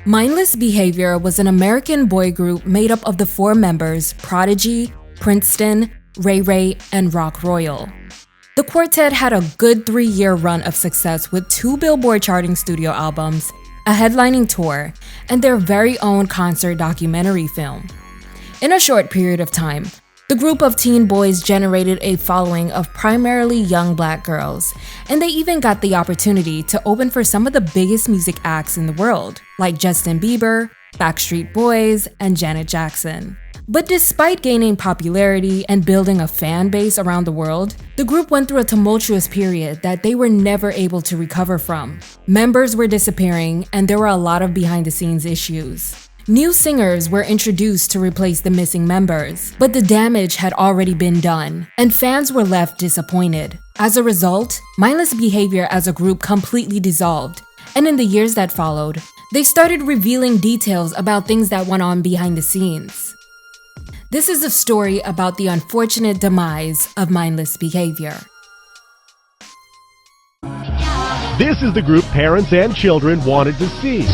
Mindless Behavior was an American boy group made up of the four members Prodigy, Princeton, Ray Ray, and Rock Royal. The quartet had a good 3-year run of success with 2 Billboard charting studio albums, a headlining tour, and their very own concert documentary film. In a short period of time, the group of teen boys generated a following of primarily young black girls, and they even got the opportunity to open for some of the biggest music acts in the world, like Justin Bieber, Backstreet Boys, and Janet Jackson. But despite gaining popularity and building a fan base around the world, the group went through a tumultuous period that they were never able to recover from. Members were disappearing, and there were a lot of behind-the-scenes issues. New singers were introduced to replace the missing members, but the damage had already been done, and fans were left disappointed. As a result, Mindless Behavior as a group completely dissolved, and in the years that followed, they started revealing details about things that went on behind the scenes. This is a story about the unfortunate demise of Mindless Behavior. This is the group parents and children wanted to see.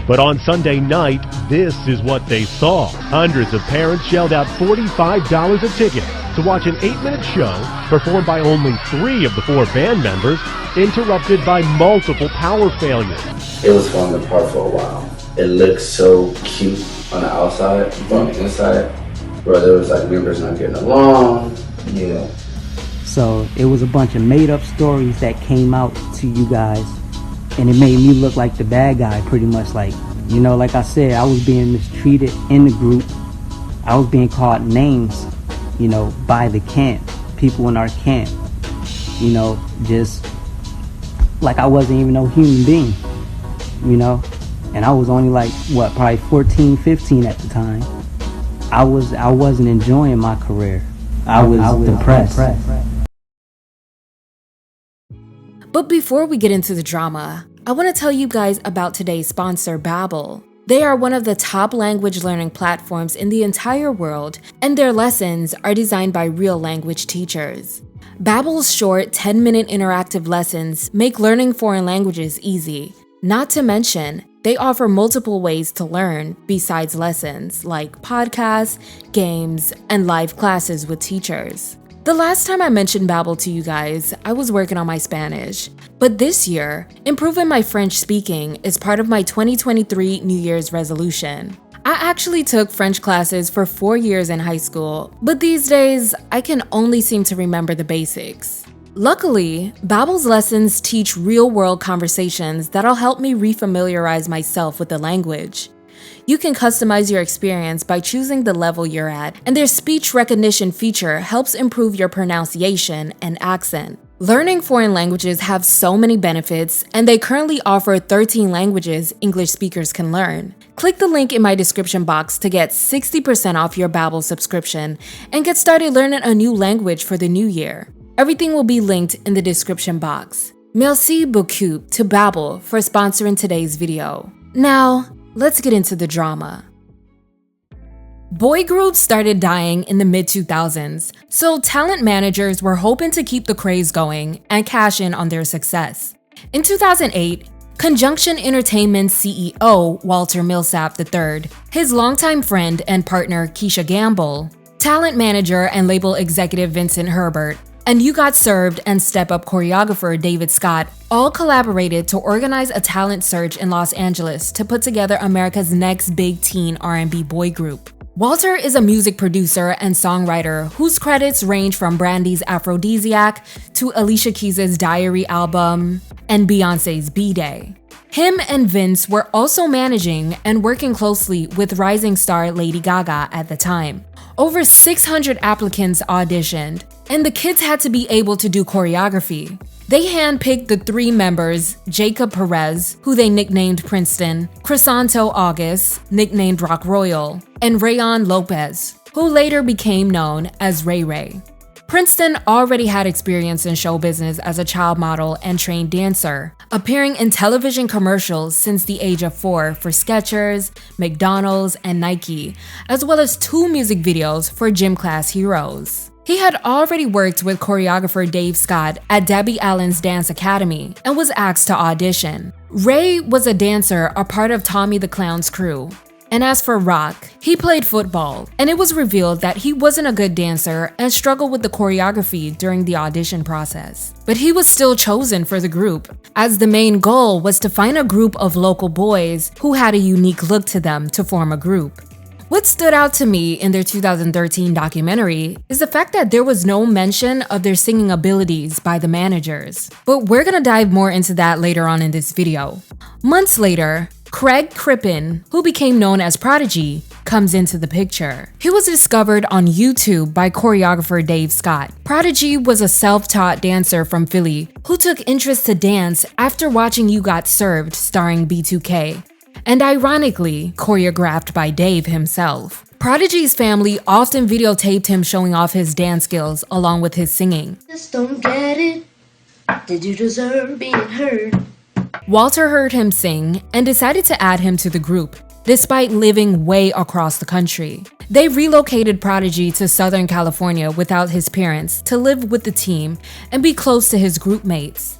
But on Sunday night, this is what they saw. Hundreds of parents shelled out $45 a ticket to watch an 8-minute show performed by only 3 of the 4 band members, interrupted by multiple power failures. It was falling apart for a while. It looked so cute on the outside, but on the inside, where there was like members not getting along, So it was a bunch of made-up stories that came out to you guys, and it made me look like the bad guy, pretty much. Like I said, I was being mistreated in the group. I was being called names, by the camp, people in our camp, just like I wasn't even no human being, and I was only like, probably 14, 15 at the time. I wasn't enjoying my career. I was depressed. But before we get into the drama, I want to tell you guys about today's sponsor, Babbel. They are one of the top language learning platforms in the entire world, and their lessons are designed by real language teachers. Babbel's short 10-minute interactive lessons make learning foreign languages easy. Not to mention, they offer multiple ways to learn besides lessons, like podcasts, games, and live classes with teachers. The last time I mentioned Babbel to you guys, I was working on my Spanish. But this year, improving my French speaking is part of my 2023 New Year's resolution. I actually took French classes for 4 years in high school, but these days, I can only seem to remember the basics. Luckily, Babbel's lessons teach real-world conversations that'll help me refamiliarize myself with the language. You can customize your experience by choosing the level you're at, and their speech recognition feature helps improve your pronunciation and accent. Learning foreign languages have so many benefits, and they currently offer 13 languages English speakers can learn. Click the link in my description box to get 60% off your Babbel subscription and get started learning a new language for the new year. Everything will be linked in the description box. Merci beaucoup to Babbel for sponsoring today's video. Now, let's get into the drama. Boy groups started dying in the mid-2000s, so talent managers were hoping to keep the craze going and cash in on their success. In 2008, Conjunction Entertainment's CEO, Walter Millsap III, his longtime friend and partner Keisha Gamble, talent manager and label executive Vincent Herbert, and You Got Served and Step Up choreographer David Scott all collaborated to organize a talent search in Los Angeles to put together America's next big teen R&B boy group. Walter is a music producer and songwriter whose credits range from Brandy's Aphrodisiac to Alicia Keys' Diary album and Beyoncé's B-Day. Him and Vince were also managing and working closely with rising star Lady Gaga at the time. Over 600 applicants auditioned, and the kids had to be able to do choreography. They handpicked the 3 members, Jacob Perez, who they nicknamed Princeton, Crisanto August, nicknamed Rock Royal, and Rayon Lopez, who later became known as Ray Ray. Princeton already had experience in show business as a child model and trained dancer, appearing in television commercials since the age of 4 for Skechers, McDonald's, and Nike, as well as 2 music videos for Gym Class Heroes. He had already worked with choreographer Dave Scott at Debbie Allen's Dance Academy and was asked to audition. Ray was a dancer, a part of Tommy the Clown's crew. And as for Rock, he played football, and it was revealed that he wasn't a good dancer and struggled with the choreography during the audition process. But he was still chosen for the group, as the main goal was to find a group of local boys who had a unique look to them to form a group. What stood out to me in their 2013 documentary is the fact that there was no mention of their singing abilities by the managers. But we're gonna dive more into that later on in this video. Months later, Craig Crippen, who became known as Prodigy, comes into the picture. He was discovered on YouTube by choreographer Dave Scott. Prodigy was a self-taught dancer from Philly who took interest to dance after watching You Got Served starring B2K, and ironically, choreographed by Dave himself. Prodigy's family often videotaped him showing off his dance skills along with his singing. Just don't get it. Did you deserve being heard? Walter heard him sing and decided to add him to the group, despite living way across the country. They relocated Prodigy to Southern California without his parents to live with the team and be close to his group mates.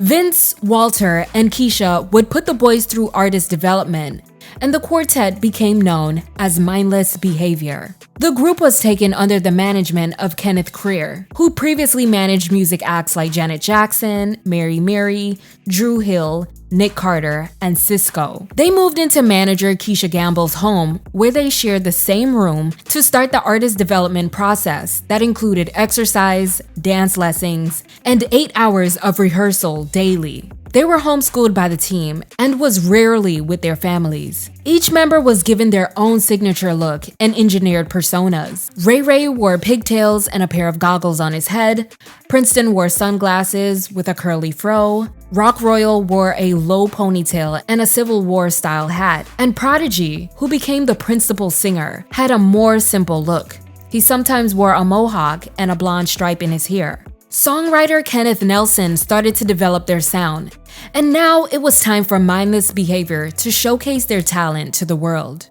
Vince, Walter, and Keisha would put the boys through artist development, and the quartet became known as Mindless Behavior. The group was taken under the management of Kenneth Creer, who previously managed music acts like Janet Jackson, Mary Mary, Drew Hill, Nick Carter, and Cisco. They moved into manager Keisha Gamble's home, where they shared the same room to start the artist development process that included exercise, dance lessons, and 8 hours of rehearsal daily. They were homeschooled by the team and was rarely with their families. Each member was given their own signature look and engineered personas. Ray Ray wore pigtails and a pair of goggles on his head. Princeton wore sunglasses with a curly fro. Rock Royal wore a low ponytail and a Civil War style hat. And Prodigy, who became the principal singer, had a more simple look. He sometimes wore a mohawk and a blonde stripe in his hair. Songwriter Kenneth Nelson started to develop their sound, and now it was time for Mindless Behavior to showcase their talent to the world.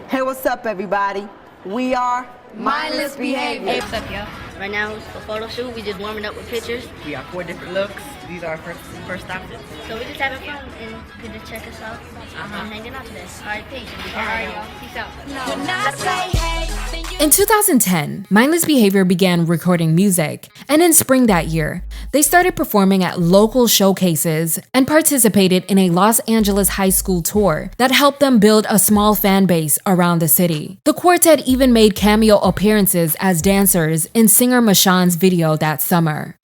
Hey, what's up, everybody? We are Mindless Behavior. Hey, what's up, y'all? Right now it's a photo shoot. We just warming up with pictures. We got 4 different looks. These are our first outfits. So we just having fun and good to check us out. I'm hanging out today. All right, peace. All right, y'all. Peace out. In 2010, Mindless Behavior began recording music, and in spring that year, they started performing at local showcases and participated in a Los Angeles high school tour that helped them build a small fan base around the city. The quartet even made cameo appearances as dancers in singer Mashawn's video that summer.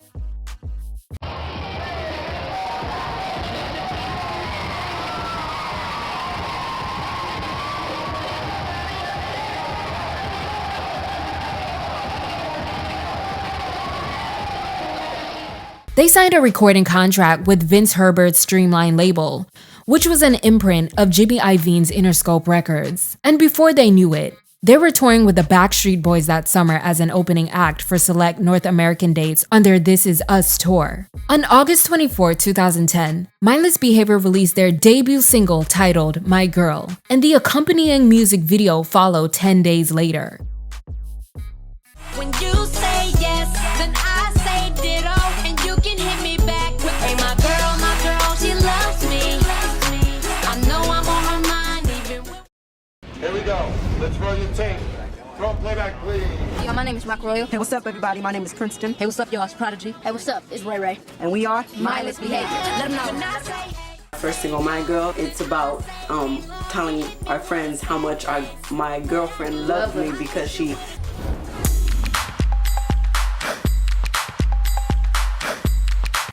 They signed a recording contract with Vince Herbert's Streamline label, which was an imprint of Jimmy Iovine's Interscope Records. And before they knew it, they were touring with the Backstreet Boys that summer as an opening act for select North American dates on their This Is Us tour. On August 24, 2010, Mindless Behavior released their debut single titled My Girl, and the accompanying music video followed 10 days later. When you say yes, then I say ditto, and you can hit me back with, hey, my girl, she loves me. I know I'm on her mind even when... Here we go. Let's roll your tape. Throw playback, please. Yo, my name is Rock Royal. Hey, what's up, everybody? My name is Princeton. Hey, what's up, y'all? It's Prodigy. Hey, what's up? It's Ray Ray. And we are Mindless Behavior. Let them know. First single, My Girl. It's about telling our friends how much my girlfriend loves me because she...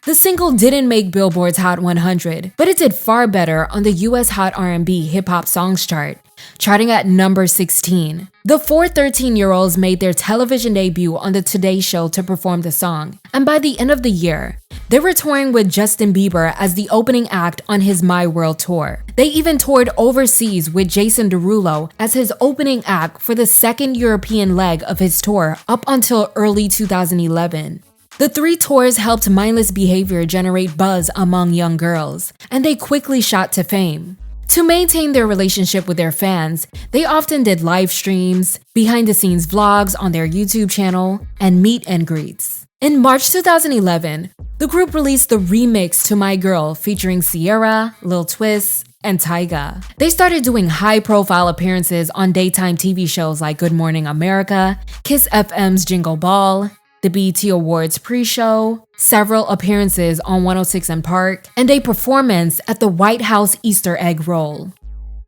The single didn't make Billboard's Hot 100, but it did far better on the US Hot R&B Hip Hop Songs chart, charting at number 16. The 4 13-year-olds made their television debut on the Today Show to perform the song, and by the end of the year, They were touring with Justin Bieber as the opening act on his My World tour. They even toured overseas with Jason Derulo as his opening act for the second European leg of his tour up until early 2011. The three tours helped Mindless Behavior generate buzz among young girls, and they quickly shot to fame. To maintain their relationship with their fans, they often did live streams, behind-the-scenes vlogs on their YouTube channel, and meet and greets. In March 2011, the group released the remix to My Girl featuring Sierra, Lil Twist, and Tyga. They started doing high-profile appearances on daytime TV shows like Good Morning America, Kiss FM's Jingle Ball, the BET Awards pre-show, several appearances on 106 & Park, and a performance at the White House Easter egg roll.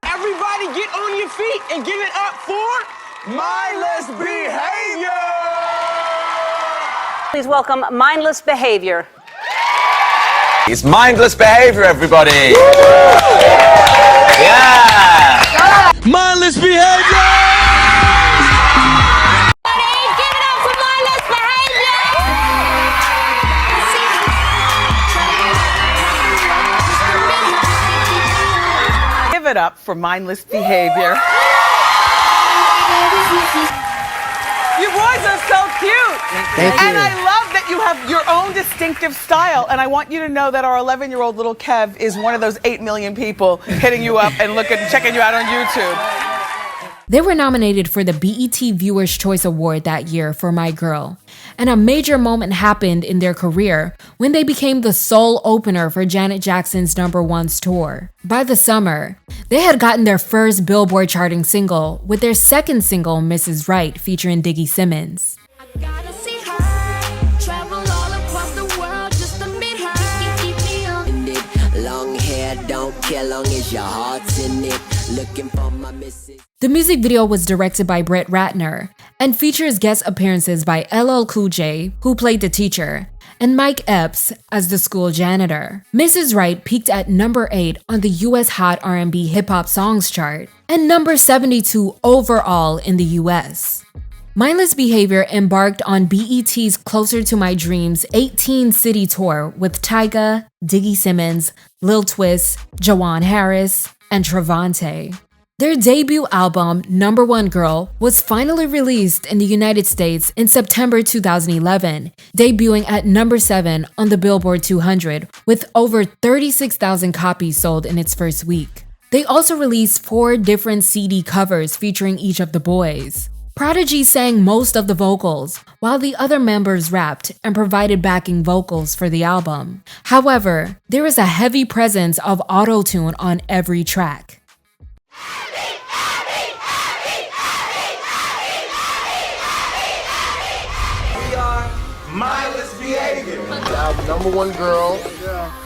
Everybody get on your feet and give it up for Mindless Behavior! Please welcome Mindless Behavior. It's Mindless Behavior, everybody! Yeah! Mindless Behavior! Give it up for Mindless Behavior. You boys are so cute. Thank you. And I love that you have your own distinctive style. And I want you to know that our 11-year-old little Kev is one of those 8 million people hitting you up and checking you out on YouTube. They were nominated for the BET Viewer's Choice Award that year for My Girl, and a major moment happened in their career when they became the sole opener for Janet Jackson's #1's tour. By the summer, they had gotten their first Billboard charting single with their second single, Mrs. Right, featuring Diggy Simmons. Long hair don't care long as your heart's in it. Looking for my missus. The music video was directed by Brett Ratner and features guest appearances by LL Cool J, who played the teacher, and Mike Epps as the school janitor. Mrs. Right peaked at number 8 on the US Hot R&B Hip Hop Songs chart and number 72 overall in the US. Mindless Behavior embarked on BET's Closer to My Dreams 18-city tour with Tyga, Diggy Simmons, Lil Twist, Jawan Harris, and Trevante. Their debut album, #1 Girl, was finally released in the United States in September 2011, debuting at number 7 on the Billboard 200 with over 36,000 copies sold in its first week. They also released 4 different CD covers featuring each of the boys. Prodigy sang most of the vocals, while the other members rapped and provided backing vocals for the album. However, there is a heavy presence of auto-tune on every track. We are Mindless Behavior. The album #1 Girl,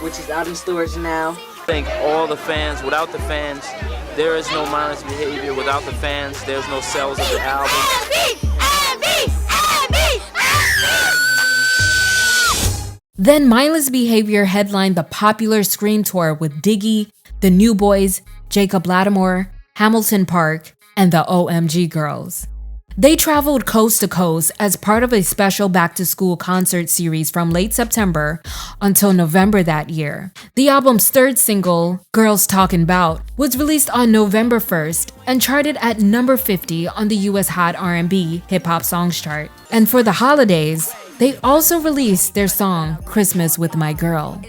Which is out in stores now. Thank all the fans. Without the fans, there is no Mindless Behavior. Without the fans, there's no sales of the album. Then Mindless Behavior headlined the popular Scream tour with Diggy, the New Boys, Jacob Lattimore, Hamilton Park, and the OMG Girls. They traveled coast to coast as part of a special back-to-school concert series from late September until November that year. The album's third single, Girls Talkin' 'Bout, was released on November 1st and charted at number 50 on the US Hot R&B Hip Hop Songs chart. And for the holidays, they also released their song, Christmas with My Girl.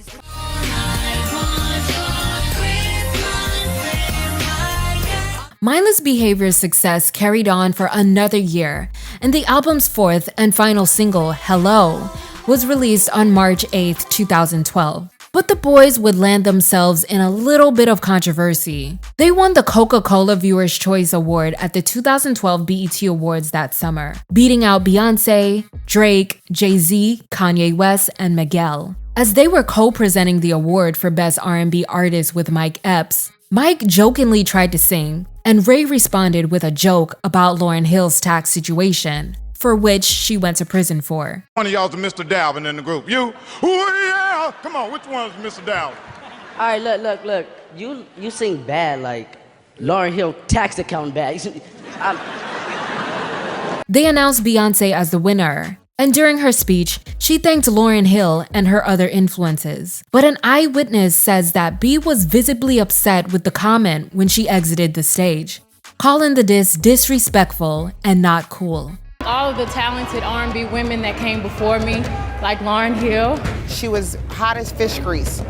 Mindless Behavior's success carried on for another year, and the album's fourth and final single, Hello, was released on March 8, 2012. But the boys would land themselves in a little bit of controversy. They won the Coca-Cola Viewer's Choice Award at the 2012 BET Awards that summer, beating out Beyonce, Drake, Jay-Z, Kanye West, and Miguel. As they were co-presenting the award for Best R&B Artist with Mike Epps, Mike jokingly tried to sing, and Ray responded with a joke about Lauryn Hill's tax situation, for which she went to prison for. One of y'all's Mr. Dalvin in the group. You? Oh yeah! Come on, which one's Mr. Dalvin? All right, look. You sing bad, like Lauryn Hill tax account bad. They announced Beyonce as the winner, And during her speech, she thanked Lauryn Hill and her other influences. But an eyewitness says that B was visibly upset with the comment when she exited the stage, calling the diss disrespectful and not cool. All of the talented R&B women that came before me, like Lauryn Hill. She was hot as fish grease,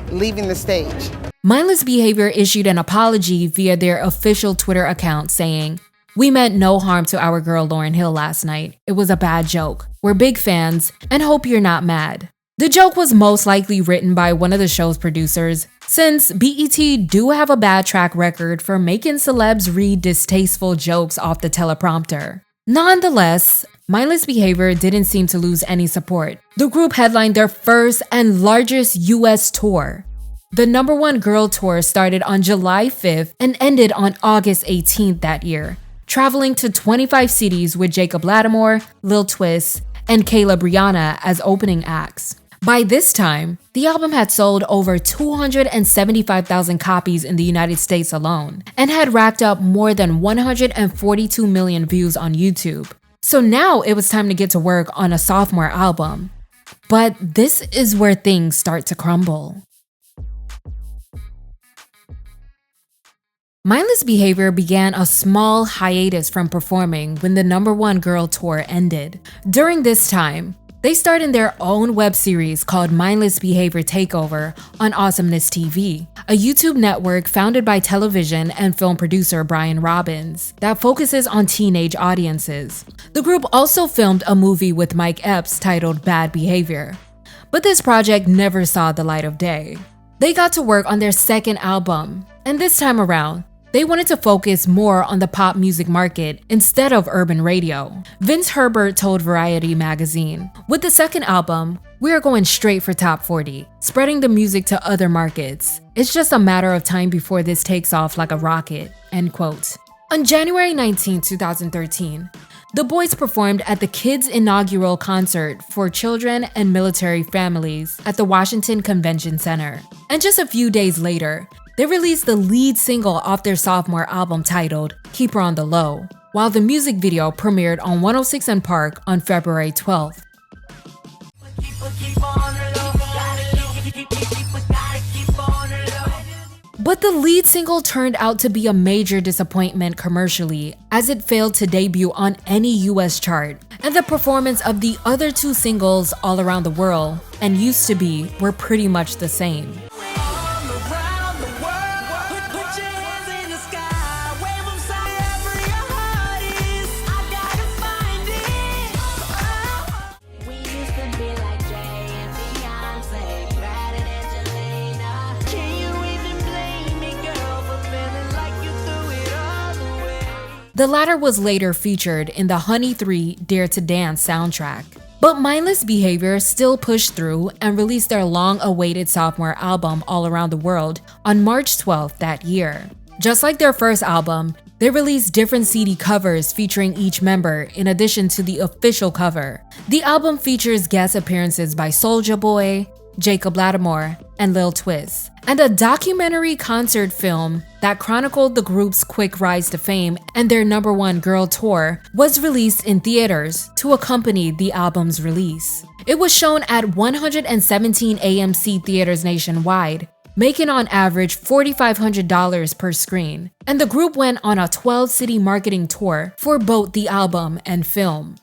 leaving the stage. Mindless Behavior issued an apology via their official Twitter account saying, "We meant no harm to our girl Lauryn Hill last night. It was a bad joke. We're big fans and hope you're not mad." The joke was most likely written by one of the show's producers, since BET do have a bad track record for making celebs read distasteful jokes off the teleprompter. Nonetheless, Mindless Behavior didn't seem to lose any support. The group headlined their first and largest US tour. The #1 Girl Tour started on July 5th and ended on August 18th that year, traveling to 25 cities with Jacob Latimore, Lil Twist, and Kayla Brianna as opening acts. By this time, the album had sold over 275,000 copies in the United States alone, and had racked up more than 142 million views on YouTube. So now it was time to get to work on a sophomore album. But this is where things start to crumble. Mindless Behavior began a small hiatus from performing when the #1 Girl Tour ended. During this time, they starred in their own web series called Mindless Behavior Takeover on Awesomeness TV, a YouTube network founded by television and film producer Brian Robbins that focuses on teenage audiences. The group also filmed a movie with Mike Epps titled Bad Behavior, but this project never saw the light of day. They got to work on their second album, and this time around, they wanted to focus more on the pop music market instead of urban radio. Vince Herbert told Variety magazine, "With the second album, we are going straight for top 40, spreading the music to other markets. It's just a matter of time before this takes off like a rocket." End quote. On January 19, 2013, the boys performed at the Kids' inaugural concert for children and military families at the Washington Convention Center. And just a few days later, they released the lead single off their sophomore album titled Keep Her on the Low, while the music video premiered on 106 & Park on February 12th. But the lead single turned out to be a major disappointment commercially, as it failed to debut on any US chart, and the performance of the other two singles, All Around the World and Used to Be, were pretty much the same. The latter was later featured in the Honey 3 Dare to Dance soundtrack. But Mindless Behavior still pushed through and released their long-awaited sophomore album All Around the World on March 12th that year. Just like their first album, they released different CD covers featuring each member in addition to the official cover. The album features guest appearances by Soulja Boy, Jacob Latimore, and Lil Twist, and a documentary concert film that chronicled the group's quick rise to fame and their #1 Girl Tour was released in theaters to accompany the album's release. It was shown at 117 AMC theaters nationwide, making on average $4,500 per screen, and the group went on a 12-city marketing tour for both the album and film.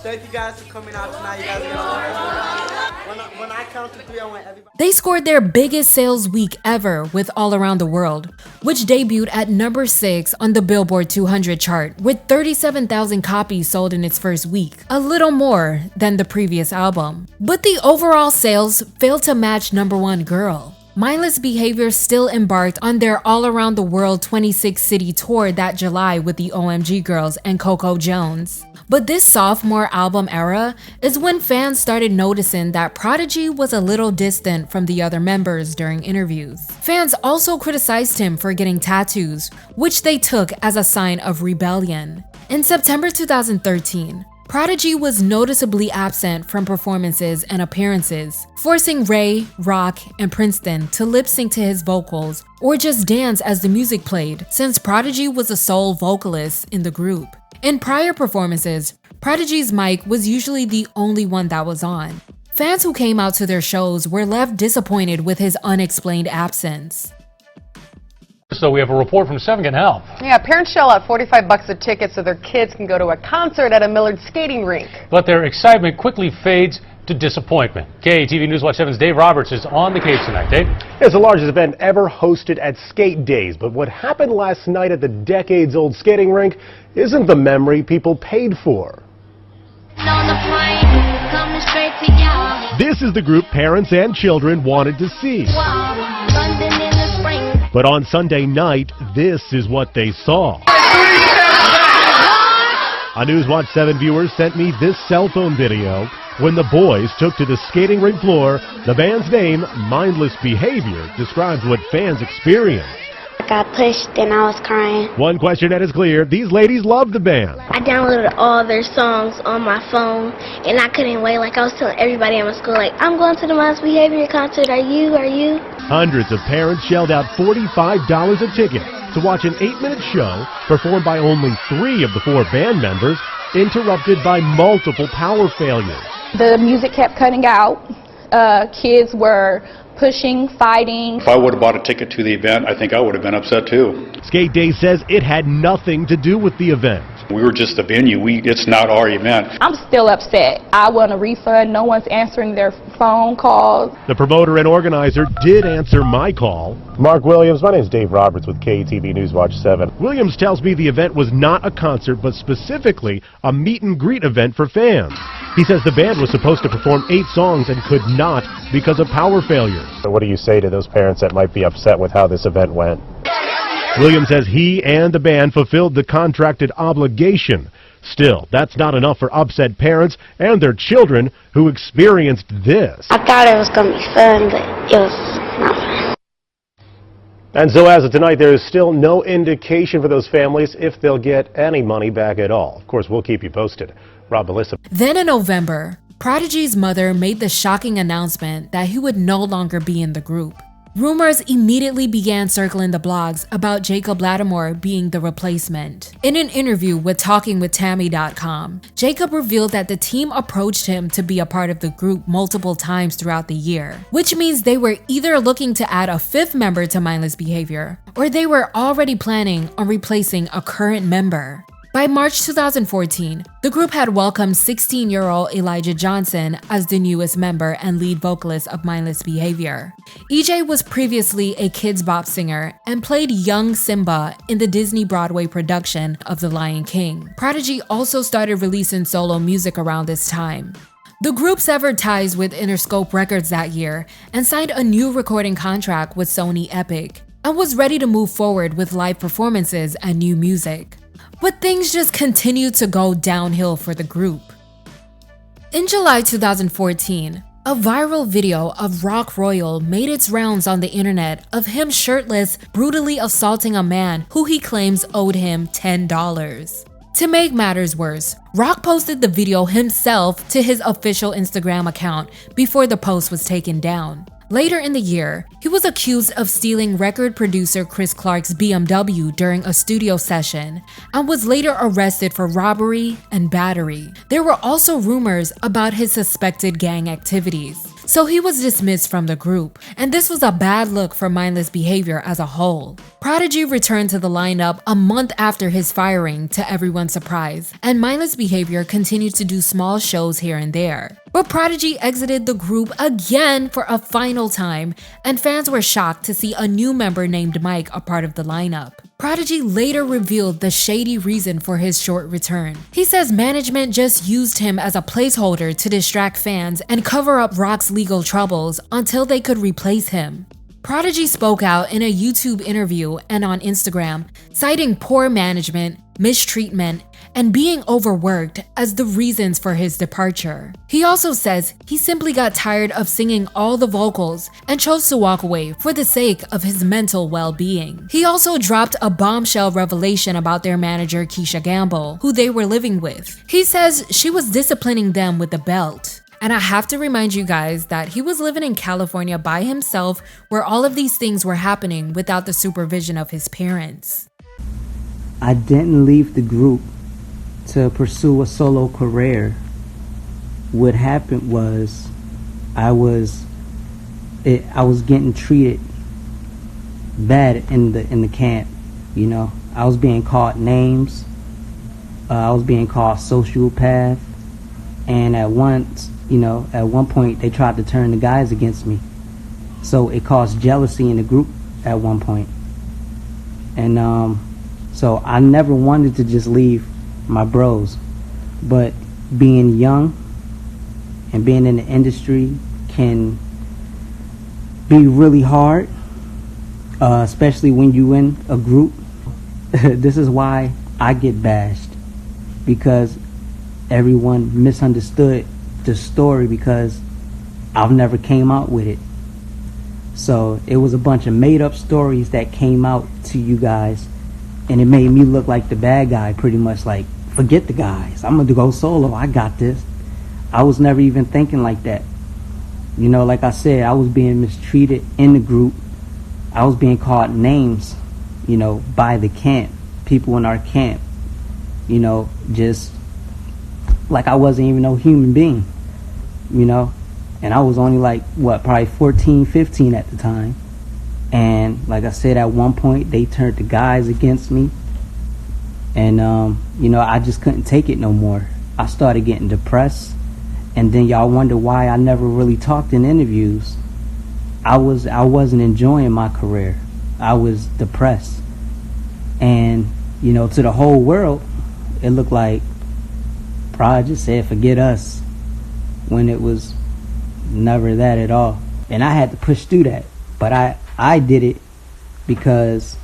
Thank you guys for coming out tonight. You guys are when I count to 3, I want everybody. They scored their biggest sales week ever with All Around the World, which debuted at number 6 on the Billboard 200 chart with 37,000 copies sold in its first week, a little more than the previous album. But the overall sales failed to match #1 Girl. Mindless Behavior still embarked on their All Around the World 26-city tour that July with the OMG Girls and Coco Jones. But this sophomore album era is when fans started noticing that Prodigy was a little distant from the other members during interviews. Fans also criticized him for getting tattoos, which they took as a sign of rebellion. In September 2013, Prodigy was noticeably absent from performances and appearances, forcing Ray, Rock, and Princeton to lip-sync to his vocals or just dance as the music played, since Prodigy was the sole vocalist in the group. In prior performances, Prodigy's mic was usually the only one that was on. Fans who came out to their shows were left disappointed with his unexplained absence. So we have a report from Seven Can Help. Yeah, parents shell out $45 a ticket so their kids can go to a concert at a Millard skating rink. But their excitement quickly fades to disappointment. KTV News Watch 7's Dave Roberts is on the case tonight. Dave? It's the largest event ever hosted at Skate Days, but what happened last night at the decades-old skating rink isn't the memory people paid for. This is the group parents and children wanted to see. But on Sunday night, this is what they saw. A News Watch 7 viewer sent me this cell phone video when the boys took to the skating rink floor. The band's name, Mindless Behavior, describes what fans experienced. I got pushed and I was crying. One question that is clear, these ladies love the band. I downloaded all their songs on my phone and I couldn't wait. Like I was telling everybody in my school, like, I'm going to the Mindless Behavior concert. Are you? Hundreds of parents shelled out $45 a ticket to watch an 8-minute show performed by only 3 of the 4 band members, interrupted by multiple power failures. The music kept cutting out. Kids were pushing, fighting. If I would have bought a ticket to the event, I think I would have been upset too. Skate Day says it had nothing to do with the event. We were just a venue. It's not our event. I'm still upset. I want a refund. No one's answering their phone calls. The promoter and organizer did answer my call. Mark Williams, my name is Dave Roberts with KTV News Watch 7. Williams tells me the event was not a concert, but specifically a meet and greet event for fans. He says the band was supposed to perform 8 songs and could not because of power failures. So what do you say to those parents that might be upset with how this event went? Williams says he and the band fulfilled the contracted obligation. Still, that's not enough for upset parents and their children who experienced this. I thought it was going to be fun, but it was not fun. And so as of tonight, there is still no indication for those families if they'll get any money back at all. Of course, we'll keep you posted. Rob, Melissa. Then in November, Prodigy's mother made the shocking announcement that he would no longer be in the group. Rumors immediately began circling the blogs about Jacob Lattimore being the replacement. In an interview with TalkingWithTammy.com, Jacob revealed that the team approached him to be a part of the group multiple times throughout the year, which means they were either looking to add a 5th member to Mindless Behavior, or they were already planning on replacing a current member. By March 2014, the group had welcomed 16-year-old Elijah Johnson as the newest member and lead vocalist of Mindless Behavior. EJ was previously a Kidz Bop singer and played young Simba in the Disney Broadway production of The Lion King. Prodigy also started releasing solo music around this time. The group severed ties with Interscope Records that year and signed a new recording contract with Sony Epic, and was ready to move forward with live performances and new music. But things just continued to go downhill for the group. In July 2014, a viral video of Rock Royal made its rounds on the internet of him shirtless, brutally assaulting a man who he claims owed him $10. To make matters worse, Rock posted the video himself to his official Instagram account before the post was taken down. Later in the year, he was accused of stealing record producer Chris Clark's BMW during a studio session and was later arrested for robbery and battery. There were also rumors about his suspected gang activities, so he was dismissed from the group, and this was a bad look for Mindless Behavior as a whole. Prodigy returned to the lineup a month after his firing, to everyone's surprise, and Mindless Behavior continued to do small shows here and there. But Prodigy exited the group again for a final time, and fans were shocked to see a new member named Mike a part of the lineup. Prodigy later revealed the shady reason for his short return. He says management just used him as a placeholder to distract fans and cover up Rock's legal troubles until they could replace him. Prodigy spoke out in a YouTube interview and on Instagram, citing poor management, mistreatment, and being overworked as the reasons for his departure. He also says he simply got tired of singing all the vocals and chose to walk away for the sake of his mental well-being. He also dropped a bombshell revelation about their manager Keisha Gamble, who they were living with. He says she was disciplining them with a belt. And I have to remind you guys that he was living in California by himself, where all of these things were happening without the supervision of his parents. I didn't leave the group to pursue a solo career, what happened was I was getting treated bad in the camp. You know, I was being called names. I was being called sociopath, and at one point they tried to turn the guys against me. So it caused jealousy in the group at one point. And so I never wanted to just leave my bros, but being young and being in the industry can be really hard, especially when you in a group. This is why I get bashed, because everyone misunderstood the story because I've never came out with it. So it was a bunch of made up stories that came out to you guys, and it made me look like the bad guy, pretty much like, forget the guys, I'm gonna go solo, I got this. I was never even thinking like that. You know, like I said, I was being mistreated in the group. I was being called names, you know, by the camp, people in our camp, you know, just like I wasn't even no human being, you know. And I was only like, what, probably 14, 15 at the time. And like I said, at one point, they turned the guys against me. And, you know, I just couldn't take it no more. I started getting depressed. And then y'all wonder why I never really talked in interviews. I wasn't enjoying my career. I was depressed. And, you know, to the whole world, it looked like Prodigy said, forget us, when it was never that at all. And I had to push through that, but I did it because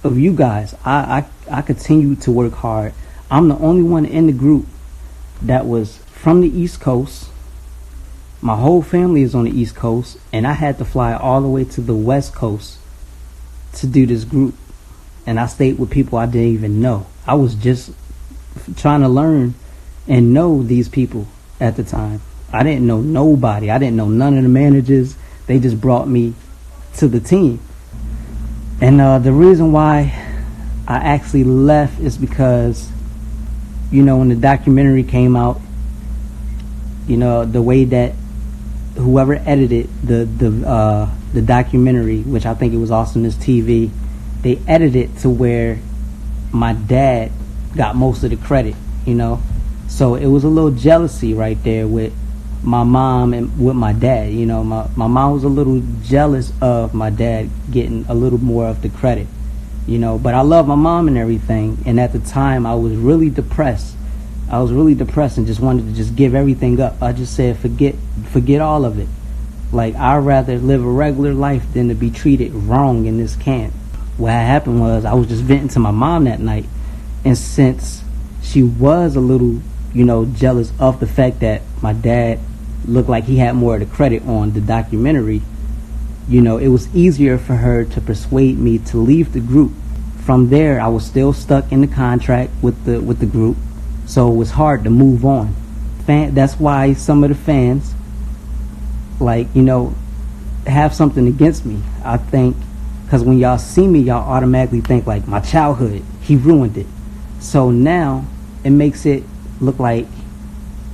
of you guys. I continued to work hard. I'm the only one in the group that was from the East Coast. My whole family is on the East Coast, and I had to fly all the way to the West Coast to do this group. And I stayed with people I didn't even know. I was just trying to learn and know these people at the time. I didn't know nobody. I didn't know none of the managers. They just brought me to the team. And the reason why I actually left is because, you know, when the documentary came out, you know, the way that whoever edited the documentary, which I think it was Awesomeness TV, they edited it to where my dad got most of the credit, you know. So it was a little jealousy right there with my mom and with my dad. You know, my mom was a little jealous of my dad getting a little more of the credit, you know. But I love my mom and everything. And at the time, I was really depressed. I was really depressed and just wanted to just give everything up. I just said, forget all of it. Like, I'd rather live a regular life than to be treated wrong in this camp. What happened was I was just venting to my mom that night. And since she was a little, you know, jealous of the fact that my dad looked like he had more of the credit on the documentary, you know, it was easier for her to persuade me to leave the group. From there, I was still stuck in the contract with the group, so it was hard to move on. That's why some of the fans, like, you know, have something against me. I think because when y'all see me, y'all automatically think like my childhood, he ruined it. So now it makes it look like,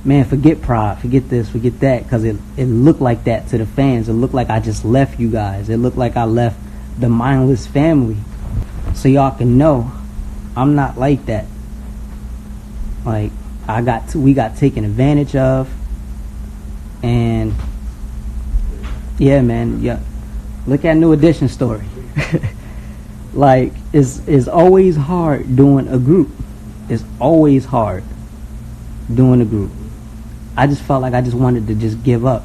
man, forget Prod, forget this, forget that, because it looked like that to the fans. It looked like I just left you guys. It looked like I left the Mindless family. So y'all can know I'm not like that. Like, we got taken advantage of. And yeah, man, yeah, look at New Edition story. Like, it's always hard doing a group. It's always hard doing a group. I just felt like I just wanted to just give up,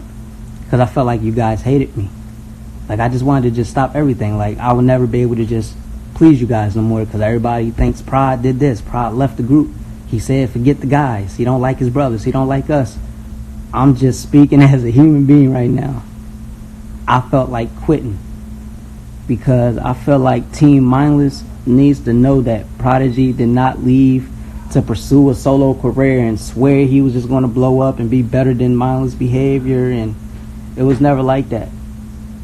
because I felt like you guys hated me. Like, I just wanted to just stop everything. Like, I would never be able to just please you guys no more, because everybody thinks Prod did this. Prod left the group. He said forget the guys. He don't like his brothers. He don't like us. I'm just speaking as a human being right now. I felt like quitting, because I felt like Team Mindless needs to know that Prodigy did not leave to pursue a solo career and swear he was just going to blow up and be better than Mindless Behavior, and it was never like that.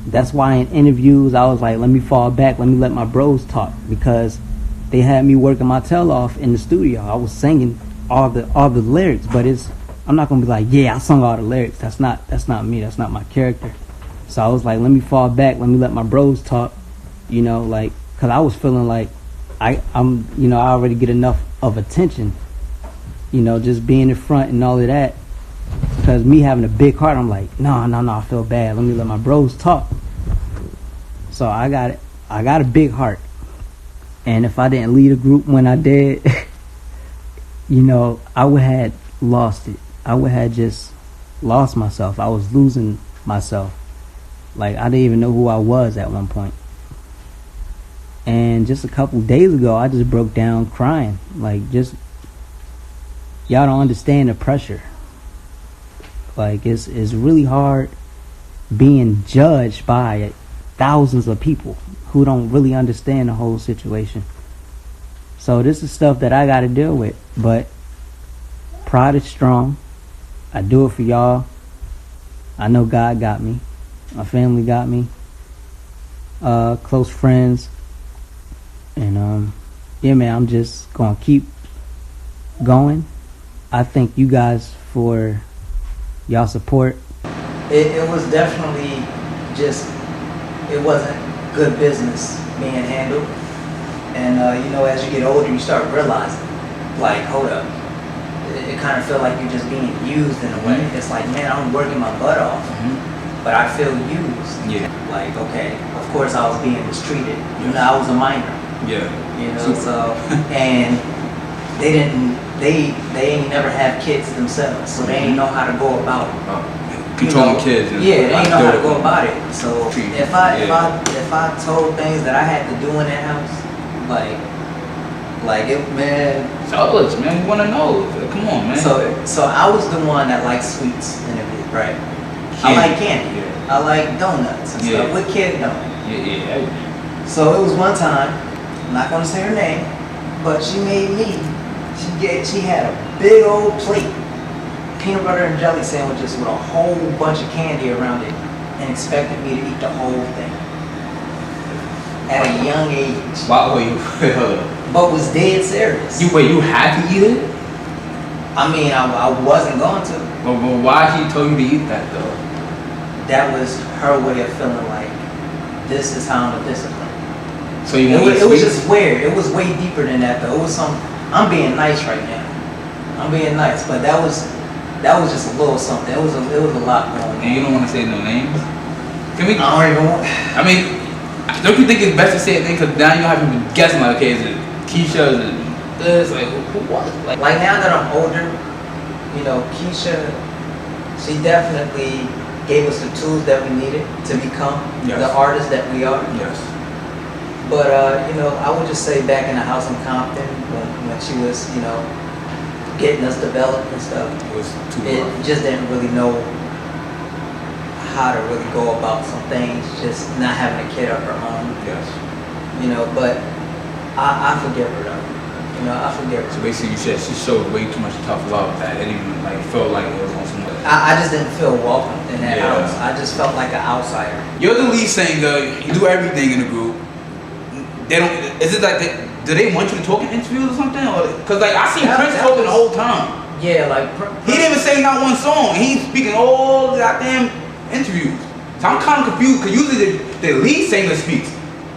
That's why in interviews I was like, let me fall back, let me let my bros talk, because they had me working my tail off in the studio. I was singing all the lyrics, but I'm not gonna be like, yeah, I sung all the lyrics. That's not me. That's not my character. So I was like, let me fall back. Let me let my bros talk. You know, like, cause I was feeling like I'm you know, I already get enough of attention. You know, just being in front and all of that. Cause me having a big heart, I'm like, no, I feel bad. Let me let my bros talk. So I got a big heart. And if I didn't lead a group when I did, you know, I would have lost it. I would have just lost myself. I was losing myself. Like, I didn't even know who I was at one point. And just a couple days ago, I just broke down crying. Like, just, y'all don't understand the pressure. Like, it's really hard being judged by thousands of people who don't really understand the whole situation. So this is stuff that I got to deal with. But pride is strong. I do it for y'all. I know God got me. My family got me. Close friends. And yeah, man, I'm just gonna keep going. I thank you guys for y'all support. It was definitely just, it wasn't good business being handled. And you know, as you get older, you start realizing, like, hold up, it kind of felt like you're just being used in a way. It's like, man, I'm working my butt off, but I feel used. Yeah. Like, okay, of course I was being mistreated. You know, I was a minor. Yeah. You know, so, and they ain't never have kids themselves, so they ain't know how to go about controlling kids. Yeah, they ain't know how to go about it. So if I told things that I had to do in that house, like it, man. Tell us, man. We want to know. Come on, man. So I was the one that liked sweets in the group, right? Candy. I like candy. Yeah. I like donuts and stuff. What kid don't? Yeah. So it was one time, I'm not gonna say her name, but she made me. She had a big old plate, peanut butter and jelly sandwiches with a whole bunch of candy around it, and expected me to eat the whole thing at a young age. Wow, wait, but was dead serious. You had to eat it? I mean, I wasn't going to. But why she told you to eat that though? That was her way of feeling like, this is how I'm a discipline. So you it was just weird. It was way deeper than that though. It was some. I'm being nice right now. I'm being nice, but that was just a little something. It was a lot going on. And you don't want to say no names? Can we? I don't even want. I mean, don't you think it's best to say a name? Because now you have people guessing like, okay, is it Keisha? Is it this? Like, who was it? Like now that I'm older, you know, Keisha, she definitely gave us the tools that we needed to become the artists that we are. Yes. But you know, I would just say back in the house in Compton when she was, you know, getting us developed and stuff, it just didn't really know how to really go about some things, just not having a kid of her own. Yes. You know, but I forgive her though. You know, I forgive her. So basically, you said she showed way too much tough love that it didn't even like feel like it was on some. I just didn't feel welcome in that house. I just felt like an outsider. You're the lead singer. You do everything in the group. They don't. Is it like do they want you to talk in interviews or something? Or because like I seen Prince talking the whole time. Yeah, like he didn't even say not one song. He's speaking all the goddamn interviews. So I'm kind of confused because usually the lead singer speaks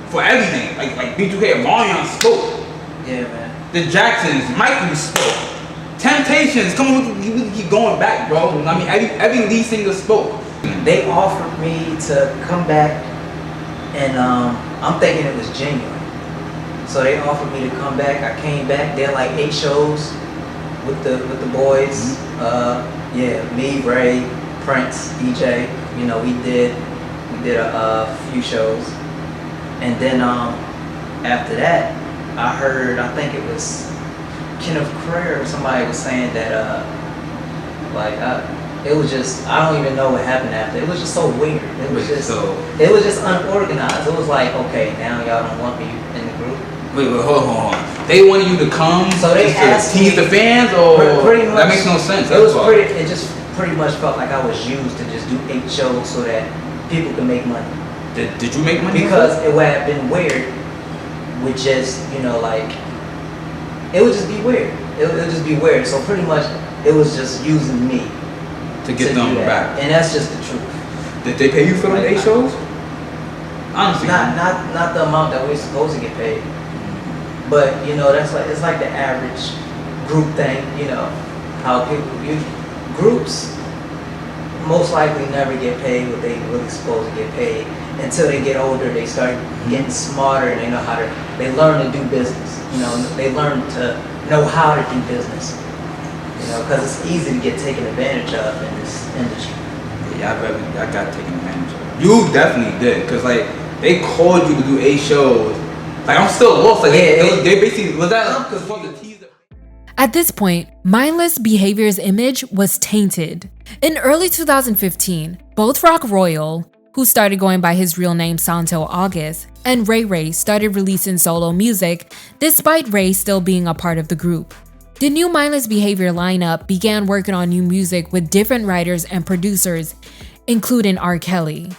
for everything. Like B2K, Marion spoke. Yeah, man. The Jacksons, Michael spoke. Temptations, come on, we can keep going back, bro. I mean, every lead singer spoke. They offered me to come back, and I'm thinking it was genuine. So they offered me to come back. I came back. Did like 8 shows with the boys. Yeah, me, Ray, Prince, DJ. You know, we did a few shows, and then after that, I heard, I think it was Kenneth Craig or somebody was saying that it was just, I don't even know what happened after. It was just so weird. It was just unorganized. It was like, okay, now y'all don't want me in the group. Wait, hold on. They wanted you to come so they asked to tease the fans, or pretty much, that makes no sense. It just pretty much felt like I was used to just do 8 shows so that people could make money. Did you make money? Because it would have been weird with just, you know, like it would just be weird. It would just be weird. So pretty much, it was just using me to get them back. And that's just the truth. Did they pay you for those 8 shows? Honestly, not the amount that we're supposed to get paid. But you know, that's like, it's like the average group thing. You know, how groups most likely never get paid what they really supposed to get paid until they get older. They start getting smarter and they know how to. They learn to do business. You know, they learn to know how to do business. You know, because it's easy to get taken advantage of in this industry. Yeah, I got taken advantage of. You definitely did, because like they called you to do 8 shows. Like I'm still lost. Like they basically was that because for the teaser. At this point, Mindless Behavior's image was tainted. In early 2015, both Rock Royal, who started going by his real name Santo August, and Ray Ray started releasing solo music, despite Ray still being a part of the group. The new Mindless Behavior lineup began working on new music with different writers and producers, including R. Kelly.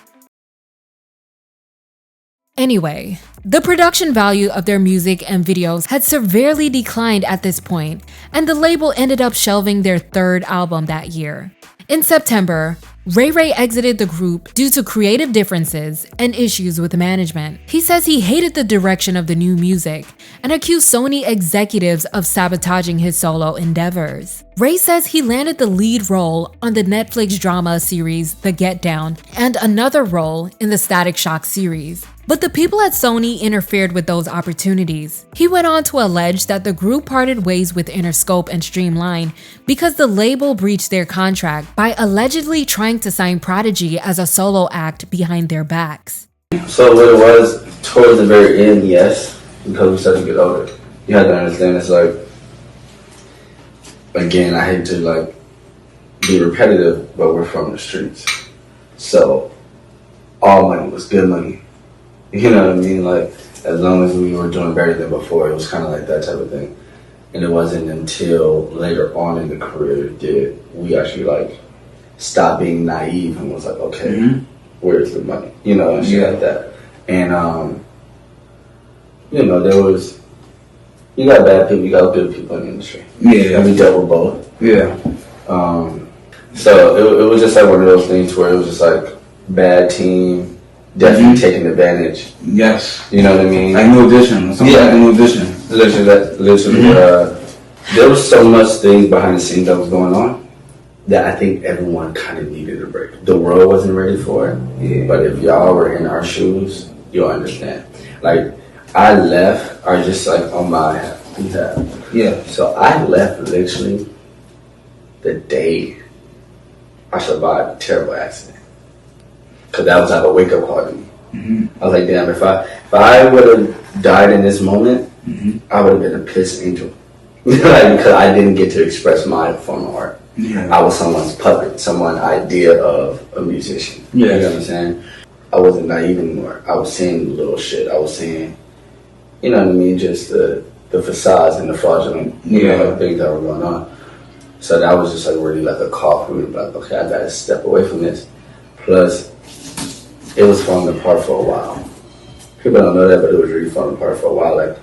Anyway, the production value of their music and videos had severely declined at this point, and the label ended up shelving their 3rd album that year. In September, Ray Ray exited the group due to creative differences and issues with management. He says he hated the direction of the new music and accused Sony executives of sabotaging his solo endeavors. Ray says he landed the lead role on the Netflix drama series The Get Down and another role in the Static Shock series. But the people at Sony interfered with those opportunities. He went on to allege that the group parted ways with Interscope and Streamline because the label breached their contract by allegedly trying to sign Prodigy as a solo act behind their backs. So what it was, towards the very end, yes, because we started to get older. You have to understand, it's like, again, I hate to like be repetitive, but we're from the streets. So all money was good money. You know what I mean? Like, as long as we were doing better than before, it was kind of like that type of thing. And it wasn't until later on in the career did we actually like stop being naive and was like, okay, where's the money? You know, and shit like that. And you know, there was, you got bad people, you got good people in the industry. Yeah. And we dealt with both. Yeah. So it was just like one of those things where it was just like bad team. Definitely taking advantage. Yes. You know what I mean? Like New Edition. Like New Edition. Literally. There was so much things behind the scenes that was going on that I think everyone kind of needed a break. The world wasn't ready for it. Yeah. But if y'all were in our shoes, you'll understand. Like, I left, or just like on my behalf. Yeah. So I left literally the day I survived a terrible accident. Because that was like a wake-up call to me. I was like, damn, if I would have died in this moment, I would have been a pissed angel. Like, because I didn't get to express my form of art. Yeah. I was someone's puppet, someone's idea of a musician. Yeah. You know what I'm saying? I wasn't naive anymore. I was seeing little shit. I was seeing, you know what I mean, just the facades and the fraudulent you know, things that were going on. So that was just like really like a call for me to be like, okay, I gotta step away from this. Plus, it was falling apart for a while. People don't know that, but it was really falling apart for a while. Like,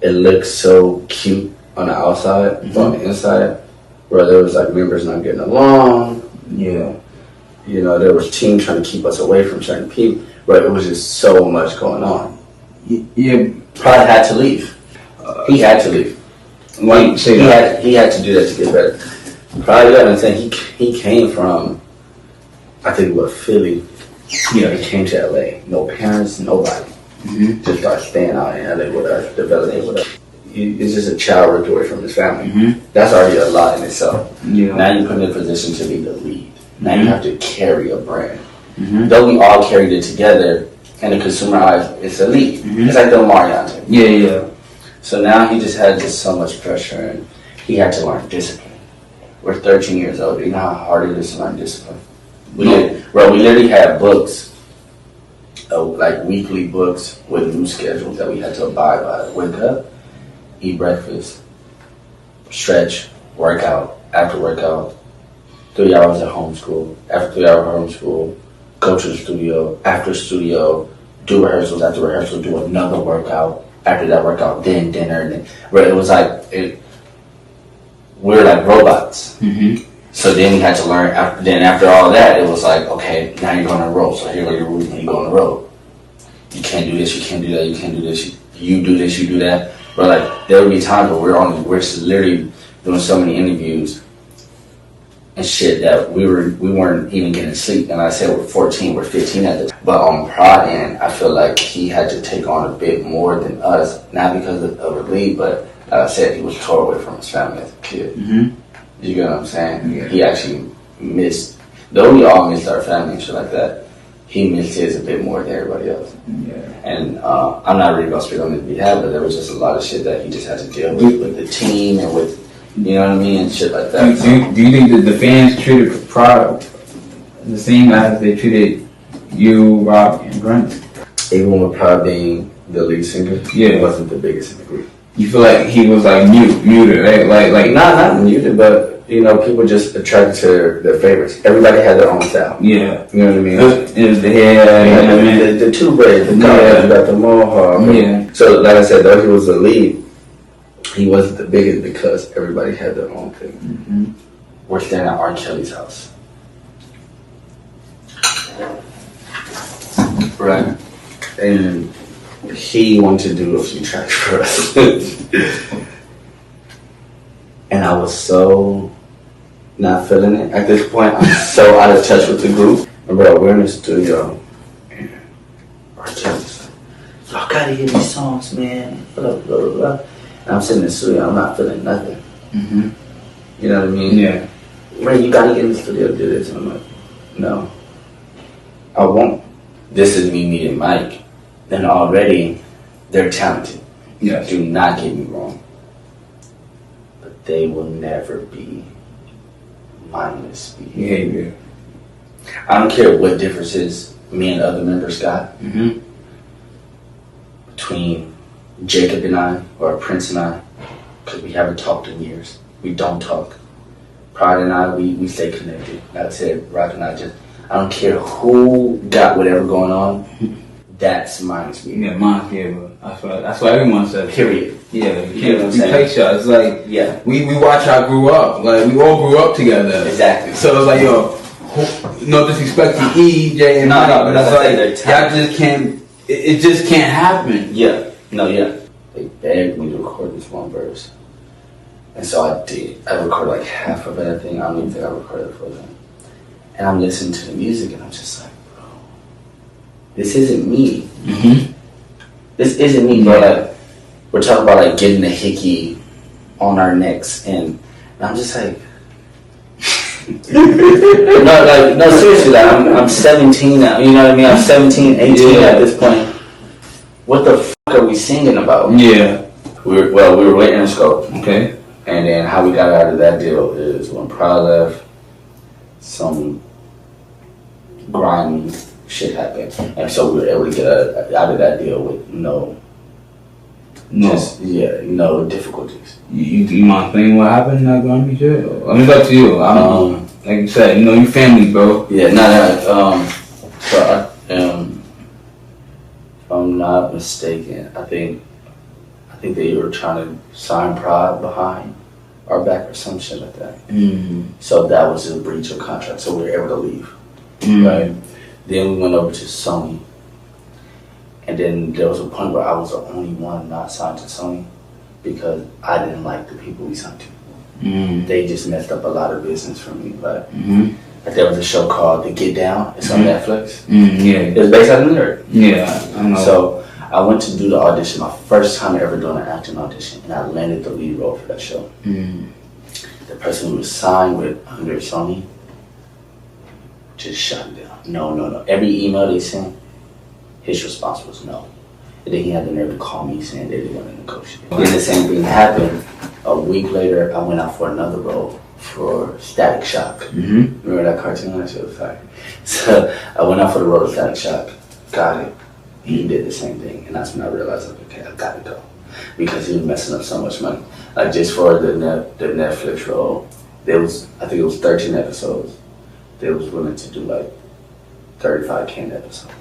it looked so cute on the outside, but on the inside, where there was like members not getting along. Yeah. You know, there was teams trying to keep us away from certain people. But it was just so much going on. Yeah. Prod had to leave. He had to leave. Why you say that? He had to do that to get better. Prod, you gotta understand, he came from, I think, Philly. You know, he came to LA. No parents, nobody. Just started staying out in LA with us, developing with us. It's just a child ripped away from his family. That's already a lot in itself. Yeah. Now you're put in a position to be the lead. Now you have to carry a brand. Though we all carried it together, and the consumer eyes, it's a lead. It's like the Mariante. Yeah. So now he just had just so much pressure, and he had to learn discipline. We're 13 years old. You know how hard it is to learn discipline? We literally had books, like weekly books with new schedules that we had to abide by. Wake up, eat breakfast, stretch, workout, after workout, 3 hours at home school, after 3 hour home school, go to the studio, after studio, do rehearsals, after rehearsal, do another workout, after that workout, then dinner, then it was like we were like robots. So then we had to learn. After all that, it was like, okay, now you're going on the road. So here are your rules when you go on the road. You can't do this, you can't do that, you can't do this. You do this, you do that. But like there would be times where we're just literally doing so many interviews and shit that we weren't even getting sleep. And I said we're 14, we're 15 at this. But on Prod end, I feel like he had to take on a bit more than us, not because of the league, but like I said, he was tore away from his family as a kid. You get what I'm saying? Yeah. He actually missed, though we all missed our family and shit like that, he missed his a bit more than everybody else. Yeah. And I'm not really going to speak on his behalf, but there was just a lot of shit that he just had to deal with the team and with, you know what I mean, and shit like that. Do you think that the fans treated Prod the same as they treated you, Rob, and Grunt? Even with Prod being the lead singer, he wasn't the biggest in the group. You feel like he was like muted, right? Like not muted, but you know, people just attracted to their favorites. Everybody had their own style. Yeah, you know what I mean. It was the hair, the two braids, the colors, you got the mohawk. Yeah. So, like I said, though he was the lead, he wasn't the biggest because everybody had their own thing. We're staying at R. Kelly's house, right? And he wanted to do a few tracks for us. And I was so not feeling it. At this point, I'm so out of touch with the group. And bro, we're in the studio, and R. Kelly's like, y'all gotta hear these songs, man. Blah, blah, blah, blah. And I'm sitting in the studio, I'm not feeling nothing. You know what I mean? Yeah. Ray, you gotta get in the studio to do this. And I'm like, no, I won't. This is me meeting Mike. And already, they're talented. Yes. Do not get me wrong. But they will never be mindless behavior. I don't care what differences me and other members got between Jacob and I, or Prince and I, because we haven't talked in years. We don't talk. Pride and I, we stay connected. Like I said, Rock and I I don't care who got whatever going on. That's mindless behavior. Yeah, mindless behavior. That's what everyone says. Period. Yeah, you can't play shots. It's like, yeah, we watch how I grew up. Like, we all grew up together. Exactly. So it's like, yo, no disrespect to E, J, and Mike, but it's like, y'all just can't, it just can't happen. Yeah. No, yeah. They begged me to record this one verse. And so I did. I recorded like half of it, I think. I don't even think I recorded it for them. And I'm listening to the music and I'm just like, this isn't me. This isn't me, bro. Like, we're talking about like getting the hickey on our necks, and I'm just like, no, seriously, like I'm 17 now. You know what I mean? I'm 17, 18 at this point. What the fuck are we singing about? Yeah. We were with Interscope. Okay. And then how we got out of that deal is when Prod left, some grimy shit happened, and so we were able to get out of that deal with no difficulties. You mind saying what happened in that grimy shit? I mean, it's up to you. Like you said, you know, you family, bro. Yeah, so if I'm not mistaken, I think they were trying to sign Prod behind our back or some shit like that. So that was a breach of contract. So we were able to leave, right? Then we went over to Sony, and then there was a point where I was the only one not signed to Sony because I didn't like the people we signed to. They just messed up a lot of business for me. Like there was a show called The Get Down. It's on Netflix. Yeah, it was based out of New York. Yeah, I know. So I went to do the audition, my first time ever doing an acting audition, and I landed the lead role for that show. The person who was signed with under Sony just shut it down. No. Every email they sent, his response was no. And then he had the nerve to call me saying they didn't want to negotiate. Then the same thing happened. A week later, I went out for another role for Static Shock. Remember that cartoon? That shit was fire. So I went out for the role of Static Shock, got it. He did the same thing, and that's when I realized, like, okay, I gotta go. Because he was messing up so much money. Like, just for the Netflix role, I think it was 13 episodes. They was willing to do like 35K an episode.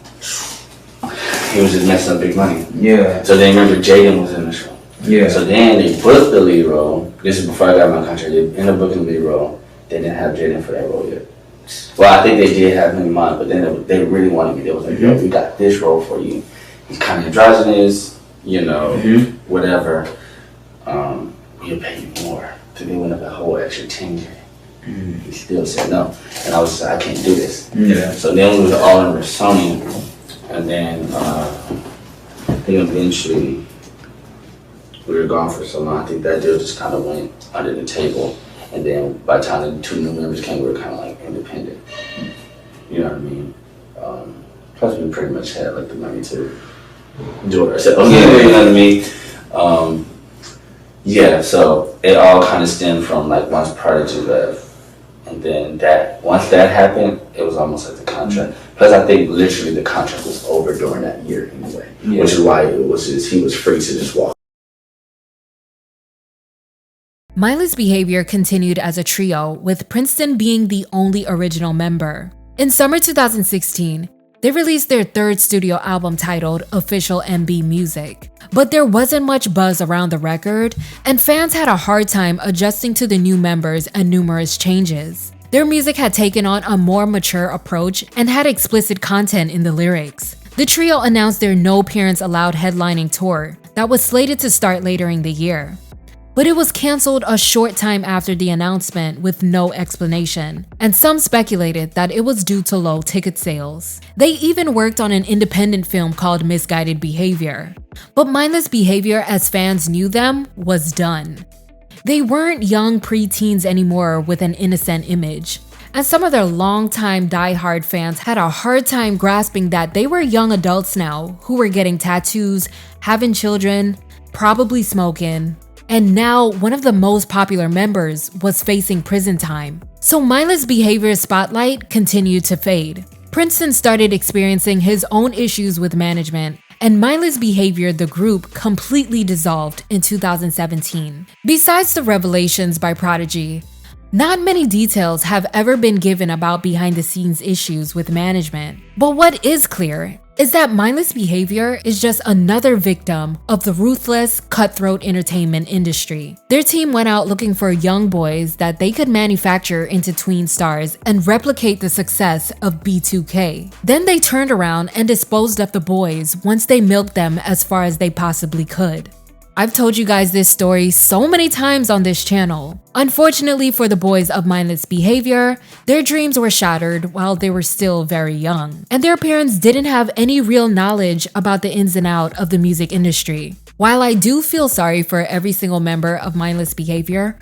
he was just messing up big money. Yeah. So then remember Jaden was in the show. Yeah. So then they booked the lead role. This is before I got my contract. They ended up booking the lead role. They didn't have Jaden for that role yet. Well, I think they did have him in mind, but then they really wanted me. They was like, yo, we got this role for you. He's kind of androgynous, you know, whatever. We'll pay you more. So they went up a whole extra 10K. He still said no. And I was just like, I can't do this. Yeah. So then we were all under Sony. And then I think eventually we were gone for so long. I think that deal just kind of went under the table. And then by the time the 2 new members came, we were kind of like independent. You know what I mean? Plus we pretty much had like the money to do it ourselves. You know what I mean? Yeah, so it all kind of stemmed from like once Prodigy left. And then once that happened, it was almost like the contract. Plus I think literally the contract was over during that year anyway. Yeah. Which is why it was just, he was free to just walk. Mindless Behavior continued as a trio, with Princeton being the only original member. In summer 2016, they released their 3rd studio album titled Official MB Music. But there wasn't much buzz around the record, and fans had a hard time adjusting to the new members and numerous changes. Their music had taken on a more mature approach and had explicit content in the lyrics. The trio announced their No Parents Allowed headlining tour that was slated to start later in the year. But it was cancelled a short time after the announcement with no explanation, and some speculated that it was due to low ticket sales. They even worked on an independent film called Misguided Behavior. But Mindless Behavior, as fans knew them, was done. They weren't young preteens anymore with an innocent image, and some of their longtime die-hard fans had a hard time grasping that they were young adults now who were getting tattoos, having children, probably smoking. And now, one of the most popular members was facing prison time. So Mindless Behavior's spotlight continued to fade. Princeton started experiencing his own issues with management, and Mindless Behavior, the group, completely dissolved in 2017. Besides the revelations by Prodigy, not many details have ever been given about behind-the-scenes issues with management. But what is clear is that Mindless Behavior is just another victim of the ruthless, cutthroat entertainment industry. Their team went out looking for young boys that they could manufacture into tween stars and replicate the success of B2K. Then they turned around and disposed of the boys once they milked them as far as they possibly could. I've told you guys this story so many times on this channel. Unfortunately for the boys of Mindless Behavior, their dreams were shattered while they were still very young, and their parents didn't have any real knowledge about the ins and outs of the music industry. While I do feel sorry for every single member of Mindless Behavior,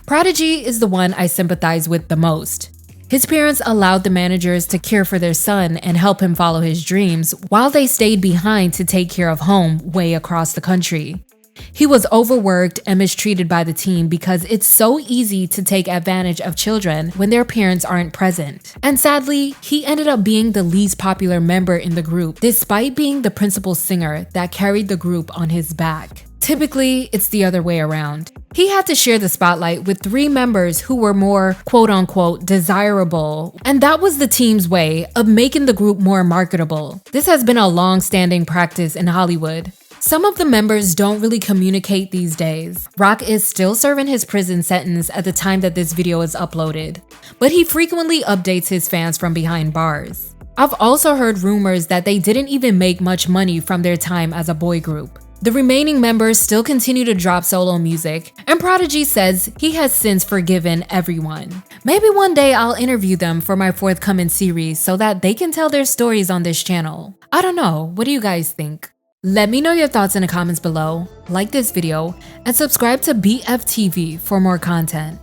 Prodigy is the one I sympathize with the most. His parents allowed the managers to care for their son and help him follow his dreams while they stayed behind to take care of home way across the country. He was overworked and mistreated by the team because it's so easy to take advantage of children when their parents aren't present. And sadly, he ended up being the least popular member in the group, despite being the principal singer that carried the group on his back. Typically, it's the other way around. He had to share the spotlight with 3 members who were more quote-unquote desirable, and that was the team's way of making the group more marketable. This has been a long-standing practice in Hollywood. Some of the members don't really communicate these days. Rock is still serving his prison sentence at the time that this video is uploaded, but he frequently updates his fans from behind bars. I've also heard rumors that they didn't even make much money from their time as a boy group. The remaining members still continue to drop solo music, and Prodigy says he has since forgiven everyone. Maybe one day I'll interview them for my forthcoming series so that they can tell their stories on this channel. I don't know, what do you guys think? Let me know your thoughts in the comments below, like this video, and subscribe to BFTV for more content.